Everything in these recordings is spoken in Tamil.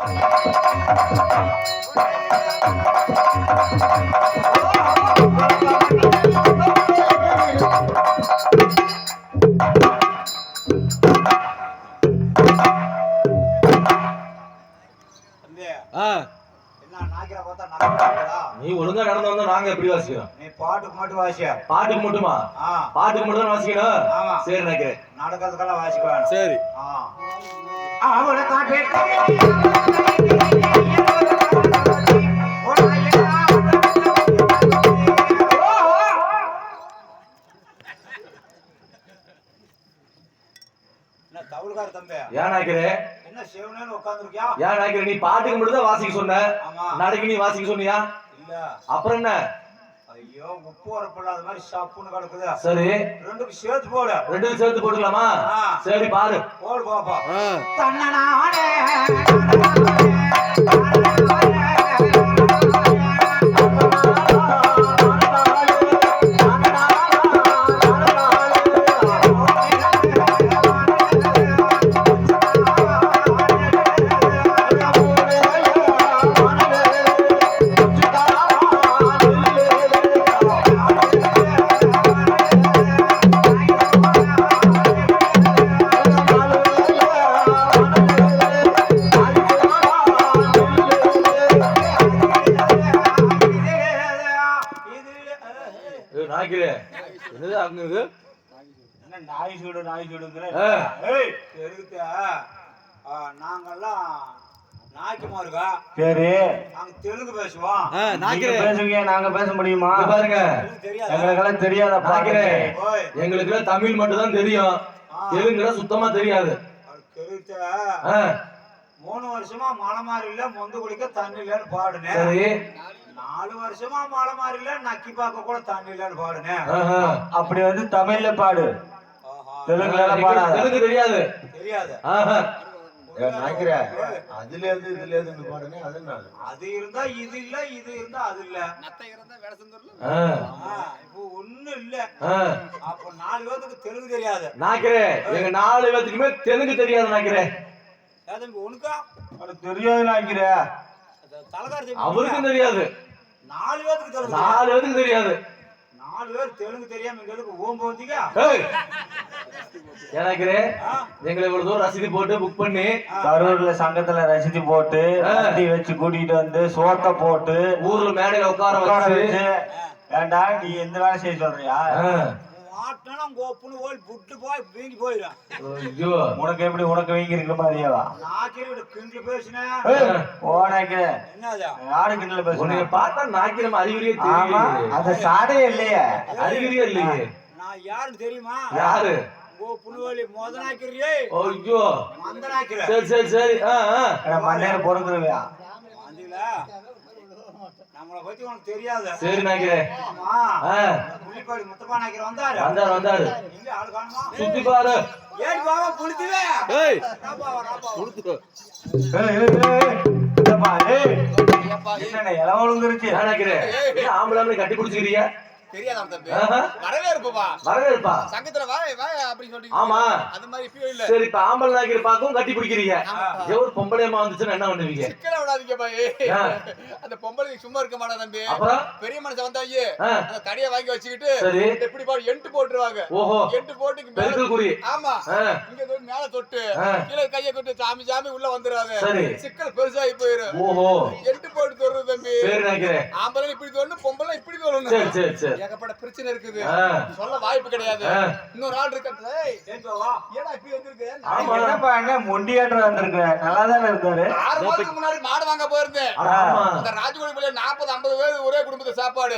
நீ ஒழுங்கா நடந்து வந்தா நாங்க எப்படி வாசிக்கிறோம்? நீ பாட்டுக்கு மட்டும் வாசியா? பாட்டுக்கு மட்டுமா? பாட்டுக்கு மட்டும் தான் வாசிக்கணும். ஆமா. சரி நினைக்கிறேன். நாடகத்துக்கெல்லாம் வாசிக்குவேன். சரி. அவளை காட்டு தவுள்கார தம்பி ஏன் நாய்க்கிறே? என்ன சேவனேன்னு உட்கார்ந்திருக்கியா? ஏன் நாய்க்கிறே? நீ பாட்டுக்கு மட்டும் தான் வாசிக்க சொன்ன. நாளைக்கு நீ வாசிக்க சொன்னியா? இல்ல. அப்புறம் என்ன? ஐயோ உப்பு வரப்படாத மாதிரி சாப்புன்னு கிடக்குது. சரி. ரெண்டுக்கு சேர்த்து போடு. ரெண்டுக்கு சேர்த்து போட்டுக்கலாமா? சரி பாரு. போடு பாப்பா. தன்னனானே நாங்கெல்லாம் நாய்க்குமாருக்கா? சரி, நாங்க தெலுங்கு பேசுவோம். பேசுவீங்க, நாங்க பேச முடியுமா? பாருங்க, எங்களுக்கெல்லாம் தெரியாத பாக்குறேன். எங்களுக்கு தமிழ் மட்டும் தான் தெரியும், தெலுங்குல சுத்தமா தெரியாது. 3 வருஷமா மலை மாறில மொந்து குடிக்க தண்ணி இல்லன்னு பாடுனேன். சரி. 4 வருஷமா மலை மாறில நக்கி பார்க்க கூட தண்ணி இல்லன்னு பாடுனேன். அப்படி வந்து தமிழ்ல பாடு, தெலுங்குல பாடாத. தெலுங்கு தெரியாது. தெரியாது. அதுல இருந்து இதுல இருந்து பாடுங்க. அது இருந்தா இது இல்ல, இது இருந்தா அது இல்ல. இப்போ ஒண்ணு இல்ல. அப்ப 4 பேருக்கு தெலுங்கு தெரியாது. நாக்கிறேன், எங்க 4 பேத்துக்குமே தெலுங்கு தெரியாது. நாக்கிறேன் உனக்கா தெரியாது. நாக்கிறேன் அவருக்கும் தெரியாது. 4 பேருக்கு தெலுங்கு. 4 பேத்துக்கு தெரியாது. 4 பேர் தெலுங்கு தெரியாம எங்களுக்கு ஓம்பு வந்தீங்க. எனக்கு எங்களை இவ்வளவு தூரம் ரசீது போட்டு புக் பண்ணி கரூர்ல சங்கத்துல ரசீது போட்டு வண்டி வச்சு கூட்டிட்டு வந்து சோத்த போட்டு ஊர்ல மேடையில உட்கார வச்சு, ஏண்டா நீ எந்த வேலை செய்ய சொல்றியா? உனக்கு எப்படி உனக்கு வீங்கி இருக்க மாதிரியாவா? யாரு கிண்டல பேசுறீங்க? பார்த்தா நாக்கிரம் அறிகுறியே தெரியும். அந்த சாடையே இல்லையே, அறிகுறியே இல்லையே. நான் யாருன்னு தெரியுமா? யாரு? புனுவலி மோதனாக்கிறியே. ஐயோ மந்தனாக்கிற. சரி சரி சரி. மண்டையில பொறுக்குறவியா? நம்மளை பத்தி உனக்கு தெரியாது. சரி நாக்கிறேன். புலிப்பாடி முத்தப்பா நாக்கிற வந்தாரு. வந்தாரு. இங்க ஆளு காணுமா? சுத்தி பாரு. ஏய் பாவா புளித்துவே. ஏய் ராபா புளித்து. என்ன இல விழுந்துருச்சு? நாக்கிறேன். ஆம்பளை கட்டி பிடிச்சிக்கிறீங்க? தெரியாதா தம்பி? வரவேற்பா சங்கத்துல வாய் அப்படி சொல்றீங்க. ஆமா, அது மாதிரி இப்பவே இல்ல. சரி, இப்ப ஆம்பளை நாய்க்கிற பாக்கும் கட்டி பிடிக்கிறீங்க. ஒரு பொம்பளையம்மா வந்துச்சுன்னா என்ன பண்ணுவீங்க? சிக்கல விடாதீங்க பாய். அந்த பொம்பளை சும்மா இருக்க மாட்டா தம்பி. அப்புறம் பெரிய மனுஷன் வந்தாயே அந்த தடியை வாங்கி வச்சுக்கிட்டு எப்படி பாரு எண்டு போட்டுருவாங்க. ஓஹோ, எண்டு போட்டு பெருக்கல் குறி. ஆமா, இங்க மேல தொட்டு கீழே கையை கொண்டு சாமி சாமி உள்ள வந்துறாங்க. சிக்கல் பெருசாகி போயிரும். ஓஹோ, எண்டு போட்டு தொடுறது தம்பி. சரி நாக்கிறேன். ஆம்பளை இப்படி தொடணும், பொம்பளை இப்படி தொடணும். சரி சரி சரி. ஏகப்பட்ட பிரச்சனை இருக்குது, சொல்ல வாய்ப்பு கிடையாது. இன்னொரு ஆள் இருக்காரு. ஏடா இப்படி வந்திருக்கு? என்னப்பா என்ன மொண்டியாட்ற வந்திருக்கு? நல்லா தானே இருக்காரு. 6 மாசத்துக்கு முன்னாடி மாடு வாங்க போயிருந்தேன். அந்த ராஜகுடி பள்ளியில 40-50 பேர் ஒரே குடும்பத்து சாப்பாடு.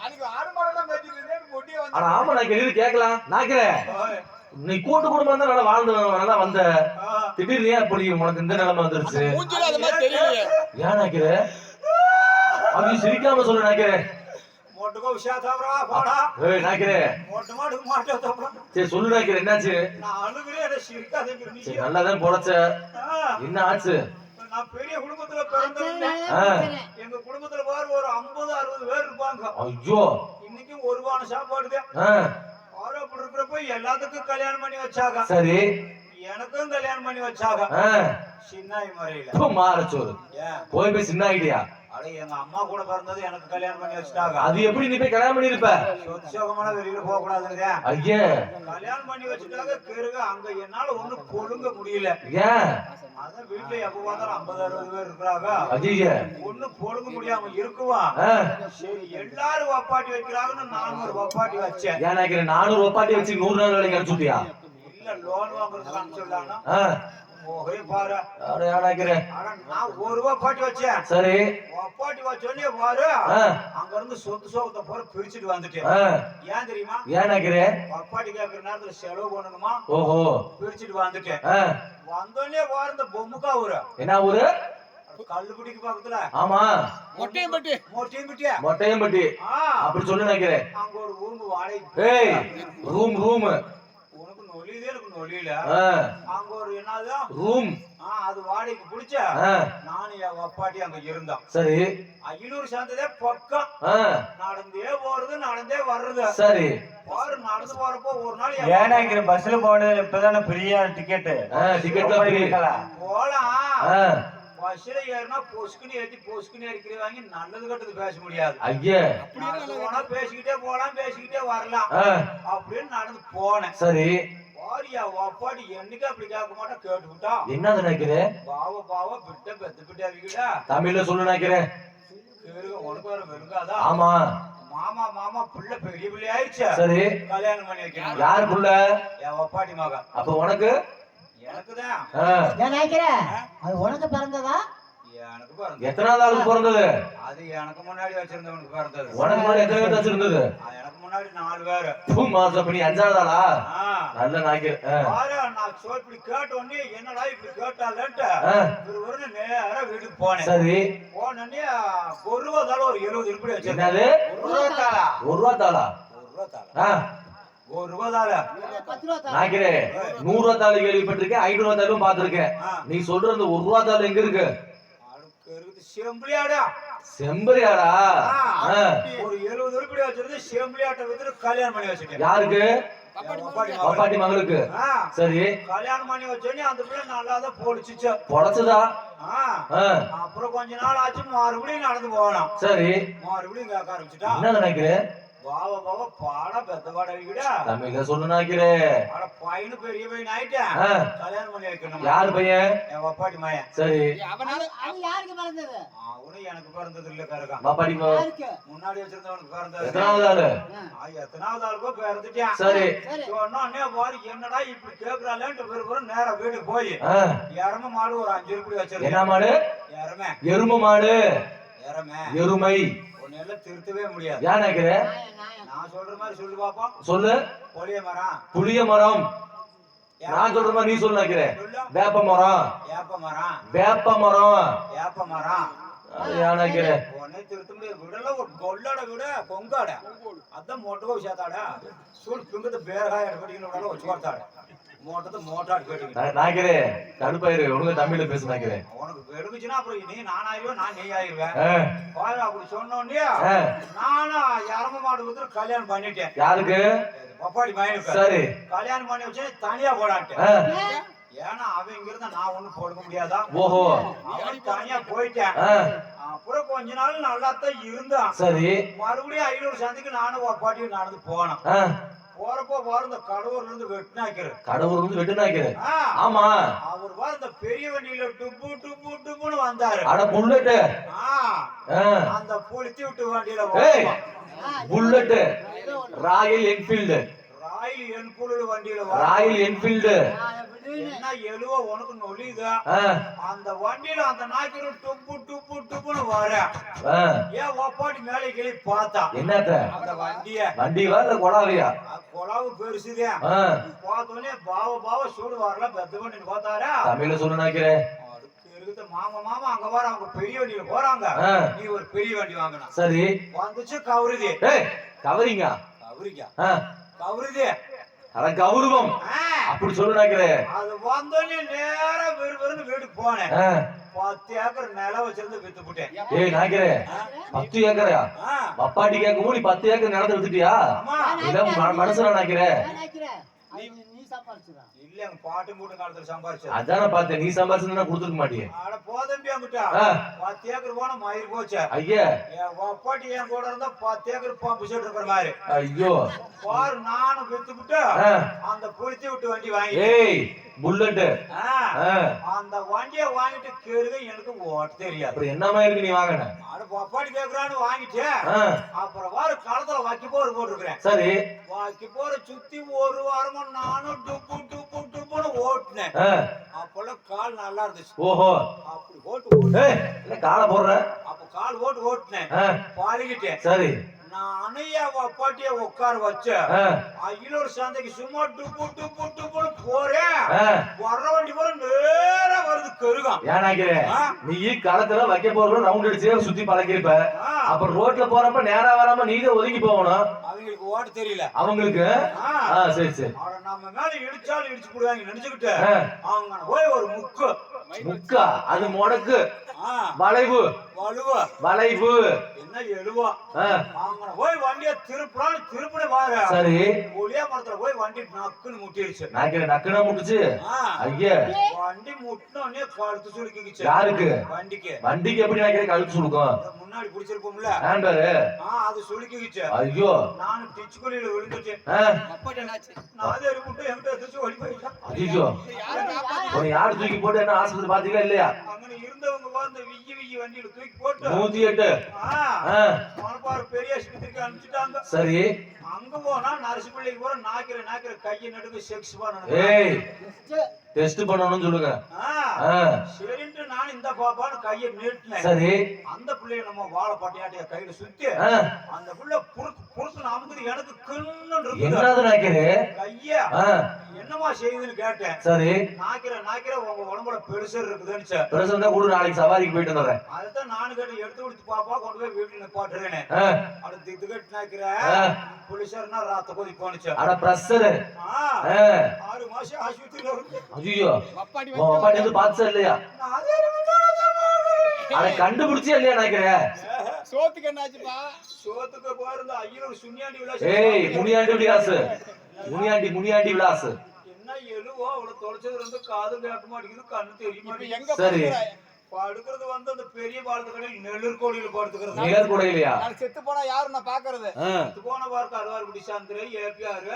அன்னைக்கு ஆடு மாடெல்லாம் பேசிட்டு இருந்தேன். மொண்டியா வந்து ஆமா, நான் கேள்வி கேட்கலாம். நாக்கிறேன், நீ கூட்டு குடும்பம் தான் நல்லா வாழ்ந்து வந்த திடீர்னு அப்படி உனக்கு இந்த நிலைமை வந்துருச்சு? மூஞ்சில அது மாதிரி தெரியலையே. ஏன் நாக்கிறேன்? அது சிரிக்காம சொல்லு நாக்கிறேன். மோட்டுக்கோ விஷாதாவரா போடா. ஏய் நாக்கிறேன், மோட்டு மாடு மாட்டே தப்புறா. சரி சொல்லு நாக்கிறேன், என்னாச்சு? நான் அழுகுறே, அத சிரிக்காதீங்க நீ. சரி, நல்லா தான் பொறச்ச. என்ன ஆச்சு? நான் பெரிய குடும்பத்துல பிறந்தேன். எங்க குடும்பத்துல பாரு ஒரு 50-60 பேர் இருப்பாங்க. ஐயோ, இன்னைக்கு ஒரு வான சாப்பாடு தான். ஆரோப்ப இருக்கிறப்ப எல்லாத்துக்கும் கல்யாணம் பண்ணி வச்சாங்க. சரி, எனக்கும் கல்யாணம் பண்ணி வச்சாங்க சின்னாய் முறையில மாறச்சோறு ஏன் போய் சின்ன ஐடியா அட எங்க அம்மா கூட பிறந்தது எனக்கு கல்யாணம் பண்ணி வச்சுட்டாங்க. அது எப்படி நீ போய் கல்யாணம் பண்ணிருப்ப? சொச்சோகமான வெளியில போக கூடாதுங்க. ஐயா கல்யாணம் பண்ணி வச்சுட்டாங்க. கிருக அங்க என்னால ஒண்ணு பொழுங்க முடியல. ஏன் அதான் வீட்டுல எப்ப பார்த்தாலும் 50-60 பேர் இருக்கிறாங்க. ஐயா ஒண்ணு பொழுங்க முடியாம இருக்குவா. சரி எல்லாரும் வப்பாட்டி வைக்கிறாங்கன்னு 400 வப்பாட்டி வச்சேன். ஏன் நினைக்கிறேன் 400 வப்பாட்டி வச்சு 100 நாள் வேலைக்கு அனுப்பிச்சுட்டியா? இல்ல லோன் வாங்குறதுக்கு அனுப்பிச்சுடலாம்னா போகவே பாரு. ஆனா நான் 1 வப்பாட்டி வச்சேன். சரி வப்பாட்டி வச்சோடனே பாரு அங்க இருந்து சொத்து சோகத்தை போற பிரிச்சுட்டு வந்துட்டேன். ஏன் தெரியுமா? ஏன் நினைக்கிறேன் வப்பாட்டி கேட்கற நேரத்துல செலவு பண்ணணுமா? ஓஹோ பிரிச்சுட்டு வந்துட்டேன். வந்தோடனே பாரு இந்த பொம்முக்கா ஊரு என்ன ஊரு? கல்லுக்குடிக்கு பக்கத்துல. ஆமா மொட்டையம்பட்டி. மொட்டையம்பட்டி அப்படி சொல்லு நினைக்கிறேன். அங்க ஒரு ரூம் வாடகை. ஏய் ரூம் உனக்கு நொலியுதே எனக்கு நொலியில. அங்க ஒரு என்னது ரூம் அது வாடகைக்கு பிடிச்ச நானும் என் வப்பாட்டி அங்க இருந்தோம். சரி அகிலூர் சேர்ந்ததே பக்கம். நடந்தே போறது நடந்தே வர்றது. சரி பாரு நடந்து போறப்போ ஒரு நாள் ஏன்னா இங்க பஸ்ல போனது இப்பதானே ஃப்ரீயா டிக்கெட் போலாம். பஸ்ல ஏறினா பொசுக்குன்னு ஏறிக்கிறவாங்க நல்லது கட்டது பேச முடியாது. ஐயா போனா பேசிக்கிட்டே போலாம் பேசிக்கிட்டே வரலாம் அப்படின்னு நடந்து போனேன். சரி பாரியா வாப்பாடி என்னைக்கு அப்படி கேட்க மாட்டா கேட்டுக்கிட்டா என்ன நினைக்கிறேன்? பாவ பிட்ட பெத்து பிட்டாவிக்கிட்டா தமிழ்ல சொல்லு நினைக்கிறேன். உனக்கு வர வெறுங்காதா? ஆமா மாமா புள்ள பெரிய பிள்ளை ஆயிடுச்சு. சரி கல்யாணம் பண்ணி வைக்கணும். யாரு புள்ள? என் வப்பாட்டி மகன். அப்ப உனக்கு? எனக்குதான். அது உனக்கு பிறந்ததா? எனக்கு பிறந்தது. எத்தனாவது ஆளுக்கு பிறந்தது? அது எனக்கு முன்னாடி வச்சிருந்தவனுக்கு பிறந்தது. உனக்கு முன்னாடி எத்தனை பேர் வச்சிருந்தது? எனக்கு முன்னாடி 4 பேரு. மாசம் பண்ணி 5ஆவது ஆளா? நல்ல நாய்க்கு. நான் இப்படி கேட்ட உடனே என்னடா இப்படி கேட்டாலன்ட்டு ஒரு நேரா வீட்டுக்கு போனேன். சரி போனே ஒரு ரூபா தாள ஒரு 70 உருப்படி வச்சிருந்தேன். என்னது? 1 ரூபா தாளா? 1 ரூபா தாளா? 1 ரூபா தாள. நாய்க்கிறேன் 100 ரூபா தாள் கேள்விப்பட்டிருக்கேன், 500 ரூபா தாளும் பாத்திருக்கேன். நீ சொல்ற அந்த 1 ரூபா தாள் எங்க இருக்கு? செம்பிளியாடா. செம்பரியாடா? ஒரு 70 உருப்படி வச்சிருந்து செம்பிளியாட்ட வித்து கல்யாணம் பண்ணி வச்சிட்டேன். யாருக்கு? வப்பாட்டி மகளுக்கு. சரி கல்யாணம் பண்ணி வச்சோடனே அந்த பிள்ளை நல்லாதான் பொழிச்சுச்சு. பொழைச்சதா? அப்புறம் கொஞ்ச நாள் ஆச்சு மறுபடியும் நடந்து போகணும். சரி மறுபடியும் கேட்க ஆரம்பிச்சுட்டா. என்ன நினைக்கிறேன்? பாவ பாட பெத்த பாட வைக்கிட்டா. தமிழ்ல சொல்லு நினைக்கிறேன். பையனு பெரிய பையன் ஆயிட்டேன். கல்யாணம் பண்ணி வைக்கணும். யாரு பையன்? என் வப்பாட்டி மயன். சரி யாருக்கு பிறந்தது? அவனும் எனக்கு பிறந்தது இல்ல கருக்கா. வப்பாட்டி முன்னாடி வச்சிருந்தவனுக்கு பிறந்தது. எத்தனாவது ஆளு? எத்தனாவது ஆளுக்கோ பிறந்துட்டேன். சரி சொன்னே பாரு என்னடா இப்படி கேக்குறாளேன்ட்டு பிறகு நேரா வீட்டுக்கு போய் எருமை மாடு ஒரு 5 உருப்படி வச்சிருக்கேன். என்ன மாடு? எருமை மாடு. எருமை எல்லாம் திருத்தவே முடியாது. ஏன் நினைக்கிறேன்? நான் சொல்ற மாதிரி சொல்லு பாப்போம். சொல்லு. புளிய மரம். நான் சொல்ற மாதிரி நீ சொல்லு நினைக்கிறேன். வேப்ப மரம். வேப்ப மரம். நினைக்கிறேன். உடனே திருத்த முடியாது. விடல ஒரு கொள்ளட விட கொங்காட அதான் மொட்டை சேர்த்தாடா சூழ் பிங்கத்தை பேரகாய கட்டிக்கணும் வச்சு கொடுத்தாட மோட்டத்தை மோட்டாடு கேட்டு நினைக்கிறேன். கடுப்பாயிரு உனக்கு தமிழ்ல பேச நினைக்கிறேன். உனக்கு வெறுக்குச்சுன்னா அப்புறம் நீ நானாயிருவேன் நான் நீ ஆயிருவேன். அப்படி சொன்னோடனே நானும் எரம மாடு வந்து கல்யாணம் பண்ணிட்டேன். யாருக்கு? பப்பாடி பையனுக்கு. சரி கல்யாணம் பண்ணி வச்சு தனியா போடான்ட்டேன். ஏன்னா அவன் இங்க இருந்தா நான் ஒண்ணும் போடுக்க முடியாதா? ஓஹோ அவன் தனியா போயிட்டேன். அப்புறம் கொஞ்ச நாள் நல்லாத்தான் இருந்தான். சரி மறுபடியும் 500 சந்தைக்கு நானும் பப்பாட்டியும் நடந்து போனேன். போறப்போ பாரு இந்த கடவுர்ல இருந்து வெட்டினாக்கிறார். கடவுர்ல இருந்து வெட்டினாக்கிறார். ஆமா அவர் பாரு இந்த பெரிய வண்டியில டுப்புன்னு வந்தாரு. அட புல்லட். அந்த புளித்தி விட்டு வண்டியில bullet Royal Enfield. Royal Enfield என்ன எழுவ உனக்கு நொலியுதா? அந்த வண்டியில அந்த நாய்க்கு டுப்புன்னு வர ஏன் ஒப்பாட்டி மேலே கிளி பார்த்தா என்னத்த? அந்த வண்டியா இல்ல கொடாவையா? கொடாவு பெருசுதே. பார்த்தோன்னே பாவ சூடு வரல பெத்த பண்ணி பார்த்தாரா. தமிழ்ல சொல்லு நினைக்கிறேன். மாமா அங்க வர அவங்க பெரிய வண்டியில போறாங்க. நீ ஒரு பெரிய வண்டி வாங்கணும். சரி வந்துச்சு கவுருதி. கவரிங்கா? கவுருதி அட கௌரவம் அப்படி சொல்லு நினைக்கிறேன். அது வந்தோடனே நேரா வெறுன்னு வீட்டுக்கு போனேன். 10 ஏக்கர் நிலம் வச்சிருந்து வித்து போட்டேன். ஏய் நினைக்கிறேன் 10 ஏக்கரா? வப்பாட்டி கேட்கும் நீ 10 ஏக்கர் நிலத்தை வித்துட்டியா? இல்ல மனசுல நினைக்கிறேன். நீ சம்பாதிச்சுடா. இல்ல எங்க பாட்டு மூட்டு காலத்துல சம்பாரிச்சது. அதான பார்த்தேன், நீ சம்பாதிச்சுன்னா கொடுத்துருக்க மாட்டியே. அட போதம்பி அங்கிட்ட ஆ. 10 ஏக்கர் போனா மயிர் போச்சு. ஐயா என் ஒப்பாட்டி என் கூட இருந்தா 10 ஏக்கர் பம்பு செட் இருக்கிற மாதிரி. ஐயோ பாரு நானும் வித்துக்கிட்டு ஆ. அந்த புளித்தி விட்டு வண்டி வாங்கி ஏய் புல்லட் அந்த வண்டியை வாங்கிட்டு கேளுங்க எனக்கு ஓட்ட தெரியாது. அப்புறம் என்னமா இருக்கு நீ வாங்கின? அட ஒப்பாட்டி கேக்குறான்னு வாங்கிட்டேன். அப்புறம் வாரு களத்துல வக்கி போர் போட்டுருக்கிறேன். சரி வக்கி போற சுத்தி ஒரு வாரமா நானும் டுப்பு டுப்பு டுப்புன்னு ஓட்டுனேன். அப்பெல்லாம் கால் நல்லா இருந்துச்சு. ஓஹோ அப்படி ஓட்டு ஏய் இல்ல காலை போடுற. அப்ப கால் ஓட்டுனேன். பாலிக்கிட்டேன். சரி நானே பாட்டிய உட்கார வச்ச அகிலூர் சந்தைக்கு சும்மா டுப்பு டுப்பு டுப்புன்னு போறேன். வர்ற வண்டி போற நேரா வருது கருகம். ஏன்னாக்கிறே நீ களத்துல வைக்க போற ரவுண்ட் அடிச்சு சுத்தி பழகிருப்ப. அப்புறம் ரோட்ல போறப்ப நேரா வராம நீதான் ஒதுங்கி போகணும். அவங்களுக்கு ஓட்ட தெரியல அவங்களுக்கு. சரி சரி நம்ம மேல இடிச்சாலும் இடிச்சு போடுவாங்க நினைச்சுக்கிட்டு அவங்க போய் ஒரு முக்கா அது முடக்கு வளைவு வளைவு என்ன எழுவா அவங்க போய் வண்டிய திருப்பின பாரு. சரி ஒளியா மரத்துல போய் வண்டி நக்குன்னு முட்டிடுச்சு. நக்குனா முட்டுச்சு. ஐயா வண்டி முட்டினோடனே கழுத்து சுருக்கிச்சு. யாருக்கு? வண்டிக்கு. வண்டிக்கு எப்படி நினைக்கிறேன் கழுத்து சுருக்கும்? முன்னாடி பிடிச்சிருப்போம்ல அது சுருக்கிச்சு. ஐயோ நானும் டிச்சுக்குழியில விழுந்துட்டேன். நாதேரி முட்டை என்கிட்ட எதிர்த்து ஓடி போயிட்டான். ஐயோ யாரு தூக்கி போட்டு என்ன ஆஸ்பத்திரி பாத்தீங்களா இல்லையா? அங்க இருந்தவங்க வந்து விய்யி வண்டியில தூக்கி போட்டு 108 மணப்பாறை பெரிய ஆஸ்பத்திரிக்கு அனுப்பிச்சுட்டாங்க. சரி அங்க போனா நரசிம்பிள்ளைக்கு போற நாக்கிற கையை நடுக்கு செக்ஸ் பண்ணணும். ஏய் டெஸ்ட் பண்ணணும்னு சொல்லுங்க. சரின்ட்டு நான் இந்த பாப்பான்னு கையை நீட்டினேன். சரி அந்த பிள்ளைய நம்ம வாழைப்பாட்டியாட்டிய கையில சுத்தி அந்த புள்ள புருத்து அமுக்குது. எனக்கு கிண்ணு என்னது நாக்கிறேன் கைய என்னமா செய்யுதுன்னு கேட்டேன். சரி நாக்கிற உங்க உடம்புல பெருசர் இருக்குதுன்னு. பெருசா கூட நாளைக்கு சவாரிக்கு போயிட்டு வந்துடுறேன். அதுதான் நானு கேட்டு எடுத்து கொடுத்து பாப்பா கொண்டு போய் வீட்டுல நிப்பாட்டுறேன். அடுத்து இது கட்டு நாக்கிற புலிசர்னா ராத்த கொதி போனுச்சு. அட பிரஷர் 6 மாசம் ஆஸ்பத்திரியில இருந்து. ஐயோ அப்பாடி வந்து பாத்துச்சா இல்லையா? அட கண்டுபிடிச்சே இல்லையா நினைக்கிறேன். சோத்துக்கு என்னாச்சுப்பா? சோத்துக்கு போயிருந்த ஐயர் சுனியாண்டி விலாஸ். ஏய் முனியாண்டி விலாஸ் முனியாண்டி விலாஸ் என்ன எழுவோ அவளை தொலைச்சது இருந்து காது கேட்க மாட்டேங்குது கண்ணு தெரிய மாட்டேங்குது. சரி படுக்கிறது வந்து அந்த பெரிய பாலத்து கடையில் நெல்லூர்கோடியில் படுத்துக்கிறது. நிழற்கொடையிலையா? செத்து போனா யாரு நான் பாக்குறது? செத்து போன பார்க்க அருவார்குடி சாந்திரை ஏபிஆர்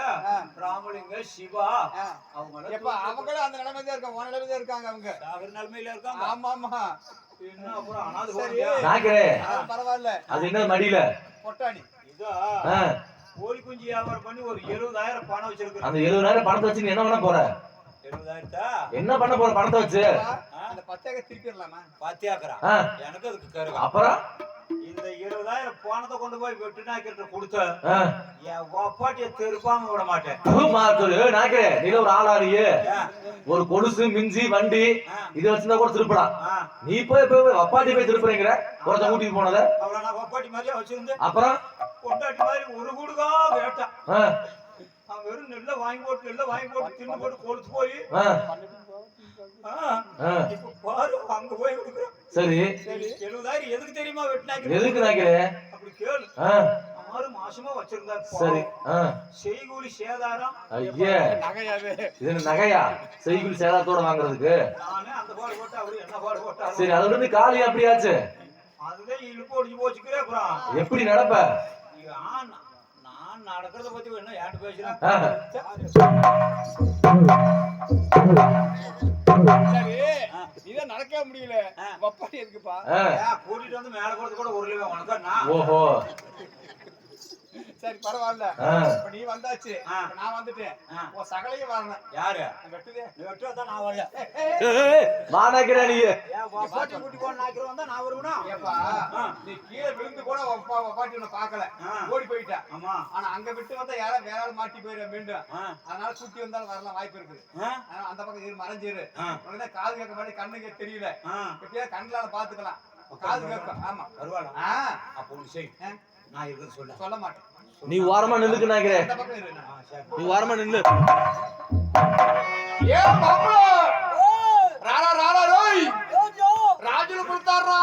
ராமலிங்க சிவா அவங்களும் அந்த நிலைமையில இருக்காங்க. உன் நிலைமையில இருக்காங்க. அவங்க சாகர் நிலைமையில இருக்காங்க. ஆமா ஆமா என்ன அப்புறம் அனாது பரவாயில்ல. அது என்ன மடியில பொட்டாணி இதா கோழி குஞ்சு வியாபாரம் பண்ணி ஒரு 70,000 பணம் வச்சிருக்கு. அந்த 70,000 பணத்தை வச்சு நீ என்ன பண்ண போற? 70,000 என்ன பண்ண போற பணத்தை வச்சு? அந்த 10 ஏக்கர் திருப்பிடலாமா? 10 ஏக்கரா? எனக்கு அதுக்கு கருங்க. அப்புறம் இந்த 70,000 பணத்தை கொண்டு போய் வெட்டுநாய்க்கிட்ட கொடுத்த என் ஒப்பாட்டிய திருப்பாம விட மாட்டேன். நீ ஒரு ஆளாரியே ஒரு கொலுசு மிஞ்சி வண்டி இதை வச்சிருந்தா கூட திருப்பலாம். நீ போய் ஒப்பாட்டி போய் திருப்புறீங்கிற ஒருத்த கூட்டிட்டு போனத. அவளை நான் ஒப்பாட்டி மாதிரியா வச்சிருந்தேன். அப்புறம் பொண்டாட்டி மாதிரி ஒரு கூடுகா வேட்டான். அவன் வெறும் நெல்ல வாங்கி போட்டு தின்னு போட்டு கொளுத்து போய் இப்ப பாரு அங்க போய் விடுக்கிறோம். சரி 70,000 எதுக்கு தெரியுமா வெட்டினாங்க? எதுக்கு நாக்கிறேன் அப்படி கேளு. 6 மாசமா வச்சிருந்தாரு. சரி செய்கூலி சேதாரம். ஐயே இது நகையா? செய்கூலி சேதாரத்தோட வாங்குறதுக்கு நானே அந்த பாடு போட்டு அவரு என்ன பாடு போட்டாரு. சரி அதுல இருந்து காலி அப்படியாச்சு. அதுதான் இழுப்பு ஒடிச்சு போச்சுக்கிறேன். அப்புறம் எப்படி நடப்ப? நான் நடக்கிறத பத்தி என்ன யார்கிட்ட பேசுறேன்? சரி இதான் நடக்கவே முடியல. ஒப்பாட்டி எதுக்குப்பா? கூட்டிட்டு வந்து மேல போறது கூட ஒரு லீவ் உனக்கு. ஓஹோ சரி பரவாயில்ல. இப்ப நீ வந்தாச்சு, நான் வந்துட்டேன். உன் சகலையும் வரணும். யாரு வெட்டுதே? வெட்டுறதான் நான் வரல. மாநாக்கிறேன் நீ. ஒப்பாட்டி கூட்டி போன நாய்க்கிற வந்தா நான் வருவேனா? நீ கீழே விழுந்து கூட ஒப்பாட்டி உன்னை பாக்கல, ஓடி போயிட்ட. ஆமா. ஆனா அங்க விட்டு வந்தா யாரும் வேற ஆள் மாட்டி போயிட மீண்டும். அதனால கூட்டி வந்தாலும் வரலாம் வாய்ப்பு இருக்குது. அந்த பக்கம் இரு மறைஞ்சிரு. உடனே காது கேட்க மாட்டே, கண்ணுக்கு தெரியல. எப்படியா கண்களால பாத்துக்கலாம். காது கேட்கும். ஆமா வருவாளா? அப்போ ஒண்ணு செய், நான் இருக்கிறது சொல்ல மாட்டேன். நீ ஓரமா நின்னுக்கு நாக்கிறேன். நீ ஓரமா நின்னு. ஏ மாப்ள ராரா ராரா ரோய் ராஜுல கொடுத்தாரா?